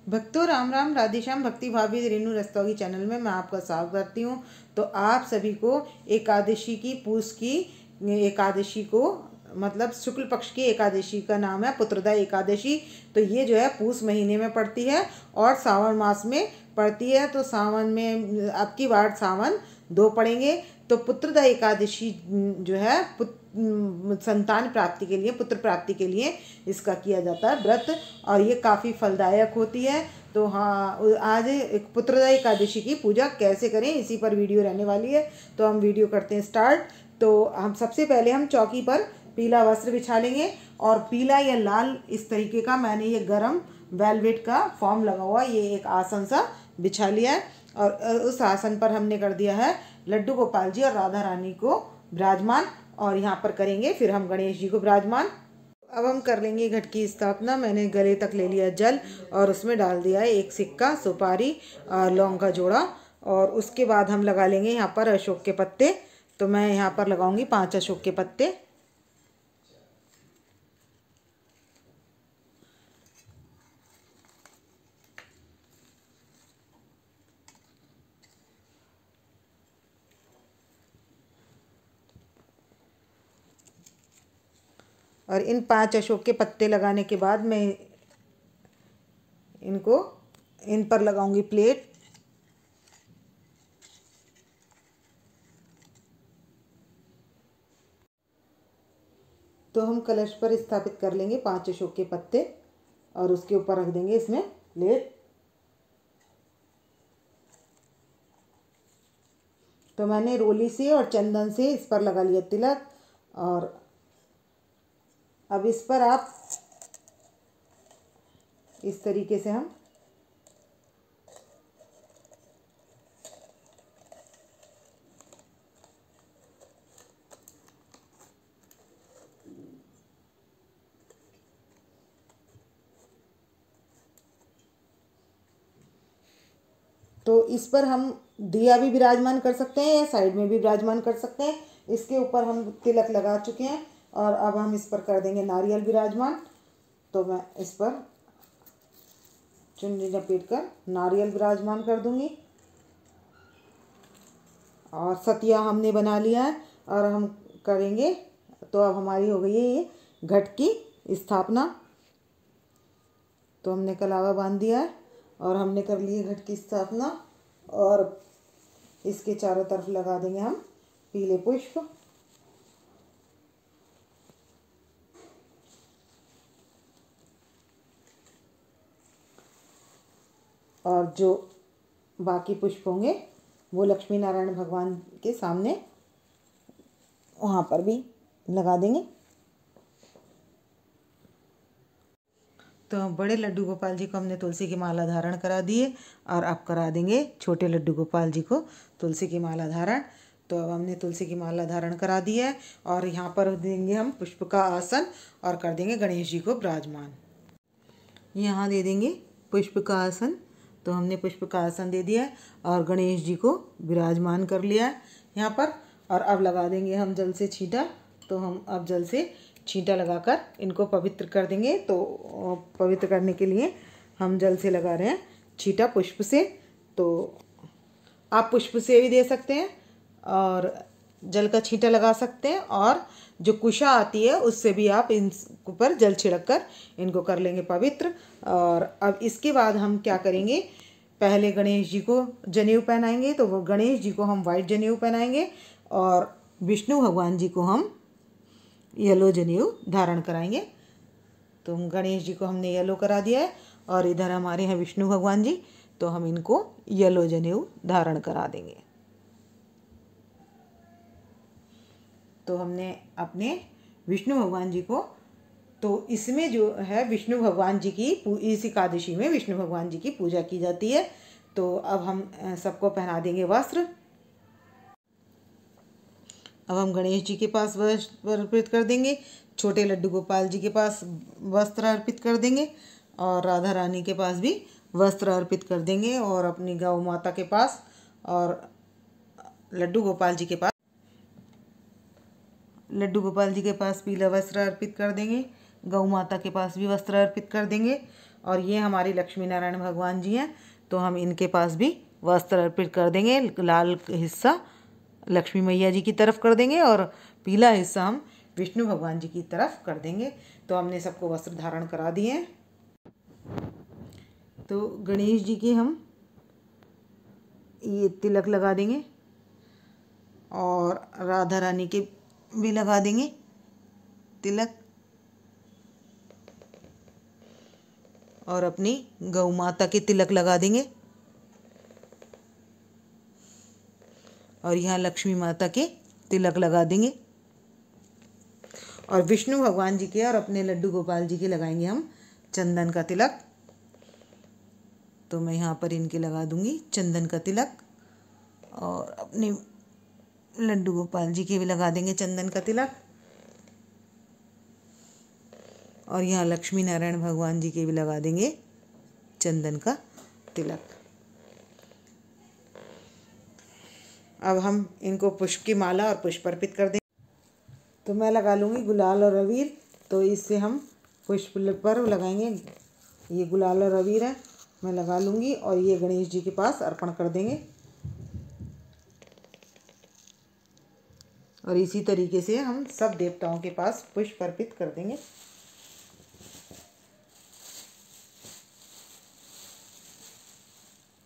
भक्तों राम राम, राधे श्याम। भक्ति भाभी रेणु रस्तोगी चैनल में मैं आपका स्वागत करती हूँ। तो आप सभी को एकादशी की, पूस की एकादशी को, मतलब शुक्ल पक्ष की एकादशी का नाम है पुत्रदा एकादशी। तो ये जो है पूस महीने में पड़ती है और सावन मास में पड़ती है। तो सावन में अब की बार सावन 2 पड़ेंगे। तो पुत्रदा एकादशी जो है संतान प्राप्ति के लिए, पुत्र प्राप्ति के लिए इसका किया जाता है व्रत, और ये काफ़ी फलदायक होती है। तो हाँ, आज एक पुत्रदा एकादशी की पूजा कैसे करें इसी पर वीडियो रहने वाली है। तो हम वीडियो करते हैं स्टार्ट। तो हम सबसे पहले हम चौकी पर पीला वस्त्र बिछा लेंगे, और पीला या लाल इस तरीके का मैंने ये गरम वेलवेट का फॉर्म लगा हुआ ये एक आसन सा बिछा लिया है। और उस आसन पर हमने कर दिया है लड्डू गोपाल जी और राधा रानी को विराजमान, और यहाँ पर करेंगे फिर हम गणेश जी को विराजमान। अब हम कर लेंगे घट की स्थापना। मैंने गले तक ले लिया जल और उसमें डाल दिया है एक सिक्का, सुपारी, लौंग का जोड़ा, और उसके बाद हम लगा लेंगे यहाँ पर अशोक के पत्ते। तो मैं यहाँ पर लगाऊंगी 5 अशोक के पत्ते। और इन 5 अशोक के पत्ते लगाने के बाद मैं इन पर लगाऊंगी प्लेट। तो हम कलश पर स्थापित कर लेंगे 5 अशोक के पत्ते और उसके ऊपर रख देंगे इसमें प्लेट। तो मैंने रोली से और चंदन से इस पर लगा लिया तिलक। और अब इस पर आप इस तरीके से हम तो इस पर हम दिया भी विराजमान कर सकते हैं या साइड में भी विराजमान कर सकते हैं। इसके ऊपर हम तिलक लगा चुके हैं और अब हम इस पर कर देंगे नारियल विराजमान। तो मैं इस पर चुन्नी लपेट कर नारियल विराजमान कर दूंगी। और सतिया हमने बना लिया है और हम करेंगे। तो अब हमारी हो गई है ये घट की स्थापना। तो हमने कलावा बांध दिया है और हमने कर ली है घट की स्थापना, और इसके चारों तरफ लगा देंगे हम पीले पुष्प। और जो बाकी पुष्प होंगे वो लक्ष्मी नारायण भगवान के सामने वहाँ पर भी लगा देंगे। तो बड़े लड्डू गोपाल जी को हमने तुलसी की माला धारण करा दी है, और अब करा देंगे छोटे लड्डू गोपाल जी को तुलसी की माला धारण। तो अब हमने तुलसी की माला धारण करा दी है और यहाँ पर देंगे हम पुष्प का आसन और कर देंगे गणेश जी को विराजमान। यहाँ दे देंगे पुष्प का आसन। तो हमने पुष्प का आसन दे दिया है और गणेश जी को विराजमान कर लिया है यहाँ पर। और अब लगा देंगे हम जल से छींटा। तो हम अब जल से छींटा लगाकर इनको पवित्र कर देंगे। तो पवित्र करने के लिए हम जल से लगा रहे हैं छींटा पुष्प से। तो आप पुष्प से भी दे सकते हैं और जल का छींटा लगा सकते हैं, और जो कुशा आती है उससे भी आप इन ऊपर जल छिड़क कर इनको कर लेंगे पवित्र। और अब इसके बाद हम क्या करेंगे, पहले गणेश जी को जनेऊ पहनाएंगे। तो वो गणेश जी को हम वाइट जनेऊ पहनाएंगे और विष्णु भगवान जी को हम येलो जनेऊ धारण कराएंगे। तो गणेश जी को हमने येलो करा दिया है और इधर हमारे हैं विष्णु भगवान जी, तो हम इनको येलो जनेऊ धारण करा देंगे। तो हमने अपने विष्णु भगवान जी को, तो इसमें जो है विष्णु भगवान जी की इस एकादशी में विष्णु भगवान जी की पूजा की जाती है। तो अब हम सबको पहना देंगे वस्त्र। अब हम गणेश जी के पास वस्त्र अर्पित कर देंगे, छोटे लड्डू गोपाल जी के पास वस्त्र अर्पित कर देंगे, और राधा रानी के पास भी वस्त्र अर्पित कर देंगे, और अपनी गौ माता के पास और लड्डू गोपाल जी के पास पीला वस्त्र अर्पित कर देंगे। गौ माता के पास भी वस्त्र अर्पित कर देंगे, और ये हमारे लक्ष्मी नारायण भगवान जी हैं, तो हम इनके पास भी वस्त्र अर्पित कर देंगे। लाल हिस्सा लक्ष्मी मैया जी की तरफ कर देंगे और पीला हिस्सा हम विष्णु भगवान जी की तरफ कर देंगे। तो हमने सबको वस्त्र धारण करा दिए हैं। तो गणेश जी के हम ये तिलक लगा देंगे और राधा रानी के भी लगा देंगे तिलक, और अपनी गौ माता के तिलक लगा देंगे, और यहाँ लक्ष्मी माता के तिलक लगा देंगे, और विष्णु भगवान जी के और अपने लड्डू गोपाल जी के लगाएंगे हम चंदन का तिलक। तो मैं यहाँ पर इनके लगा दूंगी चंदन का तिलक, और अपने लड्डू गोपाल जी के भी लगा देंगे चंदन का तिलक, और यहाँ लक्ष्मी नारायण भगवान जी के भी लगा देंगे चंदन का तिलक। अब हम इनको पुष्प की माला और पुष्प अर्पित कर देंगे। तो मैं लगा लूँगी गुलाल और अबीर, तो इससे हम पुष्प पर लगाएंगे। ये गुलाल और अबीर है, मैं लगा लूँगी और ये गणेश जी के पास अर्पण कर देंगे। और इसी तरीके से हम सब देवताओं के पास पुष्प अर्पित कर देंगे।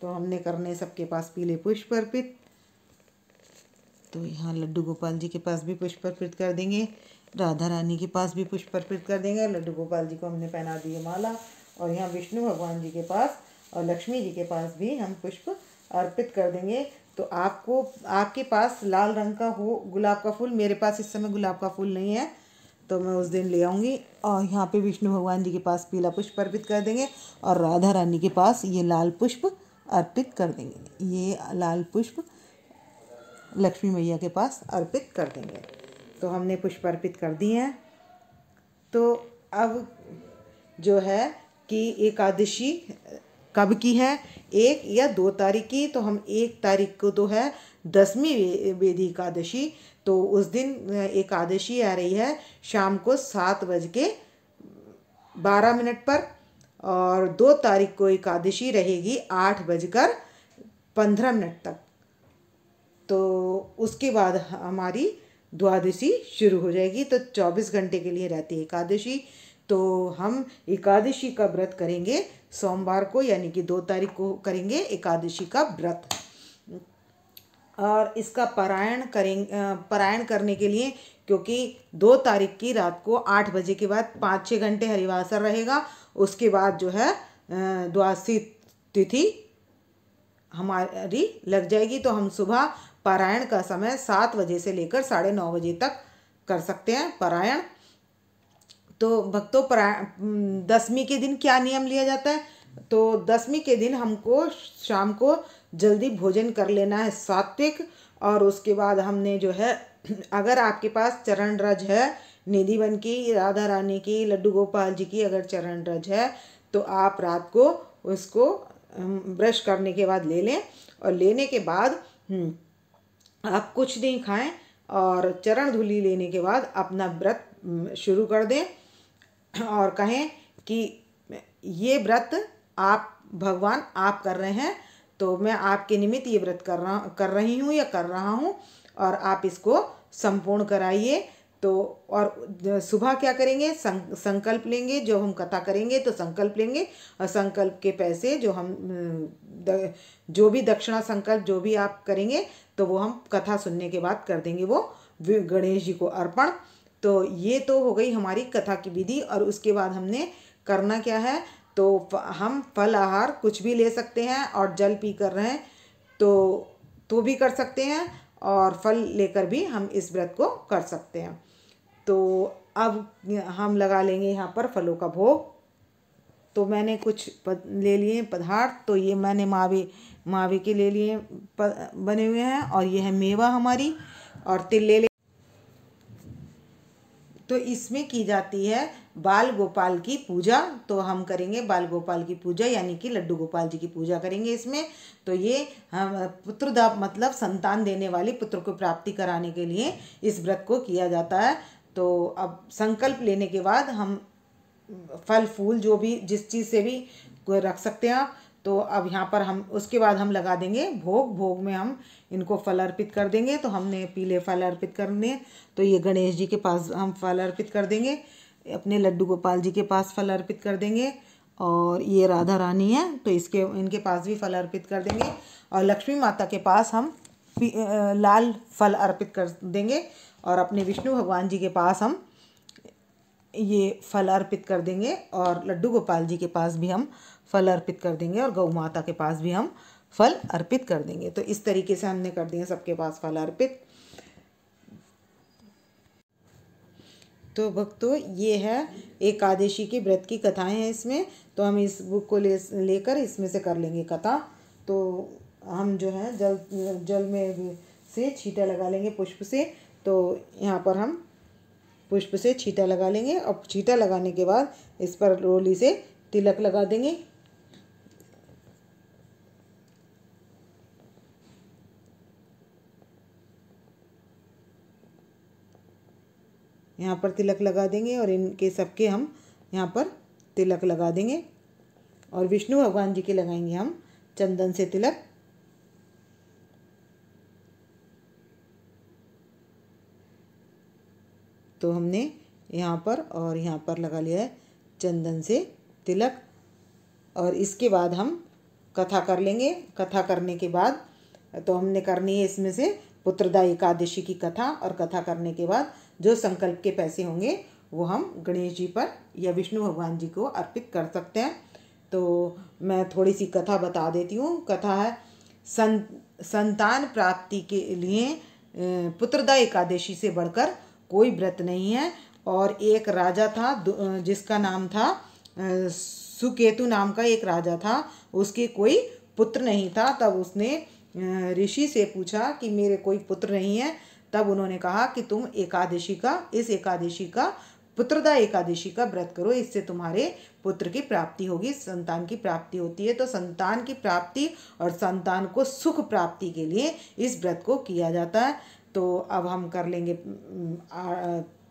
तो हमने करने सबके पास पीले पुष्प अर्पित। तो यहाँ लड्डू गोपाल जी के पास भी पुष्प अर्पित कर देंगे, राधा रानी के पास भी पुष्प अर्पित कर देंगे। लड्डू गोपाल जी को हमने पहना दी है माला, और यहाँ विष्णु भगवान जी के पास और लक्ष्मी जी के पास भी हम पुष्प अर्पित कर देंगे। तो आपको आपके पास लाल रंग का हो गुलाब का फूल, मेरे पास इस समय गुलाब का फूल नहीं है, तो मैं उस दिन ले आऊँगी। और यहाँ पे विष्णु भगवान जी के पास पीला पुष्प अर्पित कर देंगे, और राधा रानी के पास ये लाल पुष्प अर्पित कर देंगे। ये लाल पुष्प लक्ष्मी मैया के पास अर्पित कर देंगे। तो हमने पुष्प अर्पित कर दिए हैं। तो अब जो है कि एकादशी कब की है, 1 या 2 तारीख की। तो हम 1 तारीख को तो है 10वीं बेदी एकादशी, तो उस दिन एकादशी आ रही है शाम को 7:12 पर, और 2 तारीख को एकादशी रहेगी 8:15 तक। तो उसके बाद हमारी द्वादशी शुरू हो जाएगी। तो 24 घंटे के लिए रहती है एकादशी। तो हम एकादशी का व्रत करेंगे सोमवार को, यानी कि 2 तारीख को करेंगे एकादशी का व्रत। और इसका पारायण करने के लिए, क्योंकि 2 तारीख की रात को 8 बजे के बाद 5-6 घंटे हरिवासर रहेगा, उसके बाद जो है द्वादशी तिथि हमारी लग जाएगी। तो हम सुबह पारायण का समय 7 बजे से लेकर 9:30 बजे तक कर सकते हैं पारायण। तो भक्तों, 10वीं के दिन क्या नियम लिया जाता है? तो 10वीं के दिन हमको शाम को जल्दी भोजन कर लेना है सात्विक, और उसके बाद हमने जो है, अगर आपके पास चरण रज है निधि वन की, राधा रानी की, लड्डू गोपाल जी की अगर चरण रज है, तो आप रात को उसको ब्रश करने के बाद ले लें, और लेने के बाद आप कुछ नहीं खाएं, और चरण धूलि लेने के बाद अपना व्रत शुरू कर दें, और कहें कि ये व्रत आप भगवान आप कर रहे हैं, तो मैं आपके निमित्त ये व्रत कर रही हूँ या कर रहा हूँ, और आप इसको संपूर्ण कराइए। तो और सुबह क्या करेंगे, संकल्प लेंगे। जो हम कथा करेंगे तो संकल्प लेंगे, और संकल्प के पैसे जो हम जो भी दक्षिणा संकल्प जो भी आप करेंगे, तो वो हम कथा सुनने के बाद कर देंगे वो गणेश जी को अर्पण। तो ये तो हो गई हमारी कथा की विधि। और उसके बाद हमने करना क्या है, तो हम फल आहार कुछ भी ले सकते हैं, और जल पी कर रहे हैं तो भी कर सकते हैं, और फल लेकर भी हम इस व्रत को कर सकते हैं। तो अब हम लगा लेंगे यहाँ पर फलों का भोग। तो मैंने कुछ ले लिए पदार्थ। तो ये मैंने मावे के ले लिए बने हुए हैं, और ये है मेवा हमारी, और तिल ले। तो इसमें की जाती है बाल गोपाल की पूजा। तो हम करेंगे बाल गोपाल की पूजा, यानी कि लड्डू गोपाल जी की पूजा करेंगे इसमें। तो ये हम पुत्रदा मतलब संतान देने वाली पुत्र को प्राप्ति कराने के लिए इस व्रत को किया जाता है। तो अब संकल्प लेने के बाद हम फल फूल जो भी जिस चीज़ से भी कोई रख सकते हैं आप। तो अब यहाँ पर हम उसके बाद हम लगा देंगे भोग। भोग में हम इनको फल अर्पित कर देंगे। तो हमने पीले फल अर्पित करने, तो ये गणेश जी के पास हम फल अर्पित कर देंगे, अपने लड्डू गोपाल जी के पास फल अर्पित कर देंगे, और ये राधा रानी है तो इनके पास भी फल अर्पित कर देंगे, और लक्ष्मी माता के पास हम लाल फल अर्पित कर देंगे, और अपने विष्णु भगवान जी के पास हम ये फल अर्पित कर देंगे, और लड्डू गोपाल जी के पास भी हम फल अर्पित कर देंगे, और गौ माता के पास भी हम फल अर्पित कर देंगे। तो इस तरीके से हमने कर दिए सबके पास फल अर्पित। तो भक्तों, ये है एकादशी की व्रत की कथाएं हैं इसमें। तो हम इस बुक को लेकर इसमें से कर लेंगे कथा। तो हम जो है जल में से छींटा लगा लेंगे पुष्प से। तो यहाँ पर हम पुष्प से छींटा लगा लेंगे, और छींटा लगाने के बाद इस पर रोली से तिलक लगा देंगे। यहाँ पर तिलक लगा देंगे, और इनके सबके हम यहाँ पर तिलक लगा देंगे, और विष्णु भगवान जी के लगाएंगे हम चंदन से तिलक। तो हमने यहाँ पर और यहाँ पर लगा लिया है चंदन से तिलक। और इसके बाद हम कथा कर लेंगे। कथा करने के बाद तो हमने करनी है इसमें से पुत्रदा एकादशी की कथा, और कथा करने के बाद जो संकल्प के पैसे होंगे वो हम गणेश जी पर या विष्णु भगवान जी को अर्पित कर सकते हैं। तो मैं थोड़ी सी कथा बता देती हूँ। कथा है संतान प्राप्ति के लिए पुत्रदा एकादशी से बढ़कर कोई व्रत नहीं है। और एक राजा था जिसका नाम था सुकेतु नाम का एक राजा था। उसके कोई पुत्र नहीं था। तब उसने ऋषि से पूछा कि मेरे कोई पुत्र नहीं है। तब उन्होंने कहा कि तुम इस एकादशी का पुत्रदा एकादशी का व्रत करो, इससे तुम्हारे पुत्र की प्राप्ति होगी, संतान की प्राप्ति होती है। तो संतान की प्राप्ति और संतान को सुख प्राप्ति के लिए इस व्रत को किया जाता है। तो अब हम कर लेंगे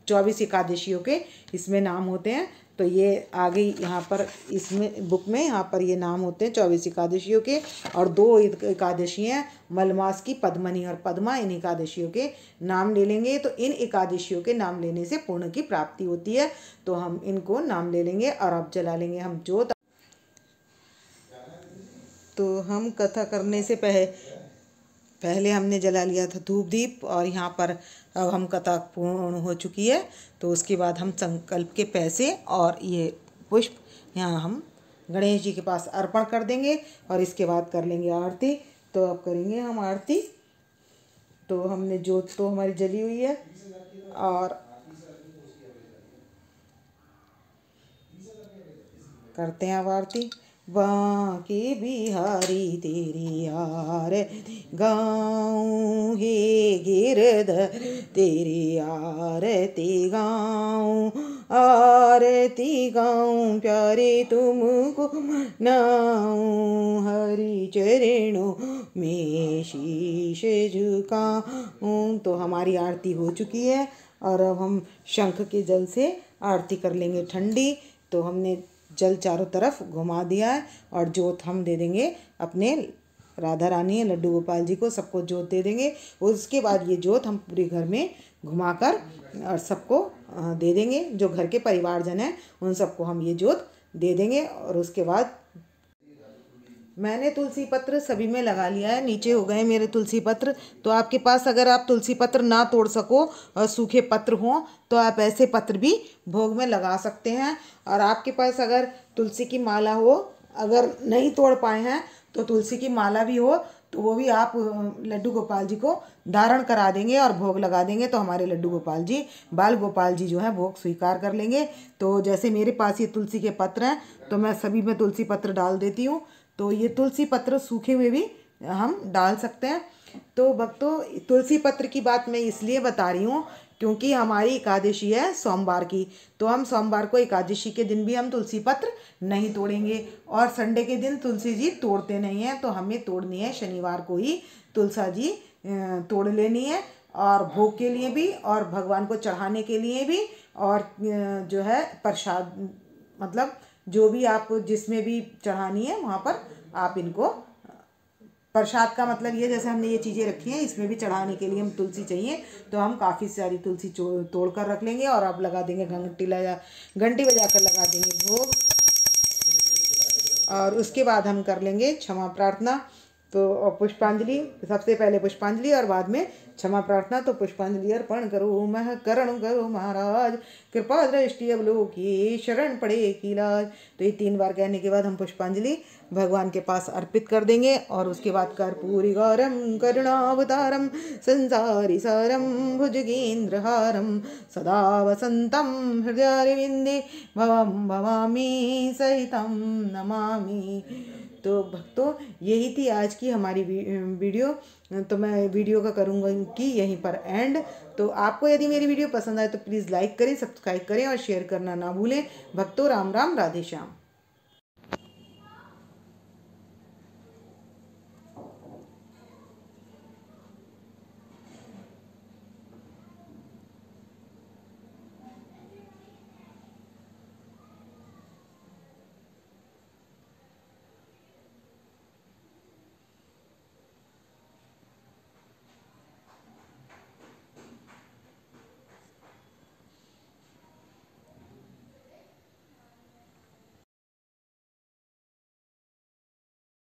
24 एकादशियों के इसमें नाम होते हैं। तो ये आगे यहाँ पर इसमें बुक में यहाँ पर ये नाम होते हैं 24 एकादशियों के। और 2 एकादशी हैं मलमास की, पद्मनी और पद्मा। इन एकादशियों के नाम ले लेंगे। तो इन एकादशियों के नाम लेने से पुण्य की प्राप्ति होती है। तो हम इनको नाम ले लेंगे, और अब जला लेंगे हम जोत। तो हम कथा करने से पहले हमने जला लिया था धूप दीप, और यहाँ पर अब हम कथा पूर्ण हो चुकी है। तो उसके बाद हम संकल्प के पैसे और ये पुष्प यहाँ हम गणेश जी के पास अर्पण कर देंगे, और इसके बाद कर लेंगे आरती। तो अब करेंगे हम आरती। तो हमने जोत तो हमारी जली हुई है, और करते हैं अब आरती। बांके बिहारी तेरी आरती गाऊं, हे गिरधर तेरी आरती गाऊं, आरती गाऊं प्यारे तुमको नाऊं, हरि चरणों में शीश झुकाऊं। तो हमारी आरती हो चुकी है, और अब हम शंख के जल से आरती कर लेंगे ठंडी। तो हमने जल चारों तरफ घुमा दिया है, और जोत हम दे देंगे अपने राधा रानी लड्डू गोपाल जी को, सबको जोत दे देंगे। उसके बाद ये जोत हम पूरे घर में घुमाकर और सबको दे देंगे। जो घर के परिवारजन हैं उन सबको हम ये जोत दे देंगे। और उसके बाद मैंने तुलसी पत्र सभी में लगा लिया है। नीचे हो गए मेरे तुलसी पत्र। तो आपके पास अगर आप तुलसी पत्र ना तोड़ सको और सूखे पत्र हों तो आप ऐसे पत्र भी भोग में लगा सकते हैं। और आपके पास अगर तुलसी की माला हो, अगर नहीं तोड़ पाए हैं तो तुलसी की माला भी हो तो वो भी आप लड्डू गोपाल जी को धारण करा देंगे और भोग लगा देंगे। तो हमारे लड्डू गोपाल जी, बाल गोपाल जी जो है भोग स्वीकार कर लेंगे। तो जैसे मेरे पास ये तुलसी के पत्र हैं तो मैं सभी में तुलसी पत्र डाल देती हूँ। तो ये तुलसी पत्र सूखे हुए भी हम डाल सकते हैं। तो भक्तों, तुलसी पत्र की बात मैं इसलिए बता रही हूँ क्योंकि हमारी एकादशी है सोमवार की। तो हम सोमवार को एकादशी के दिन भी हम तुलसी पत्र नहीं तोड़ेंगे, और संडे के दिन तुलसी जी तोड़ते नहीं हैं। तो हमें तोड़नी है शनिवार को ही तुलसा जी तोड़ लेनी है, और भोग के लिए भी और भगवान को चढ़ाने के लिए भी, और जो है प्रसाद मतलब जो भी आप जिसमें भी चढ़ानी है वहाँ पर आप इनको प्रसाद का मतलब ये, जैसे हमने ये चीज़ें रखी हैं इसमें भी चढ़ाने के लिए हम तुलसी चाहिए, तो हम काफ़ी सारी तुलसी तोड़ कर रख लेंगे और अब लगा देंगे घंटी बजा कर लगा देंगे भोग। और उसके बाद हम कर लेंगे क्षमा प्रार्थना। तो पुष्पांजलि, सबसे पहले पुष्पांजलि और बाद में क्षमा प्रार्थना। तो पुष्पांजलि अर्पण करो मह करण करो महाराज, कृपा दृष्टि अवलोकी शरण पड़े की लाज। तो ये 3 बार कहने के बाद हम पुष्पांजलि भगवान के पास अर्पित कर देंगे। और उसके बाद कर्पूरी गौरम करुणावतारम संसारी सारम भुजगेंद्रहारम सदा वसंतम हृदयारविंदे भवम भवामी सहितम नमामि। तो भक्तों यही थी आज की हमारी वीडियो। तो मैं वीडियो का करूँगा कि यहीं पर एंड। तो आपको यदि मेरी वीडियो पसंद आए तो प्लीज़ लाइक करें, सब्सक्राइब करें और शेयर करना ना भूलें। भक्तों राम राम, राधे श्याम।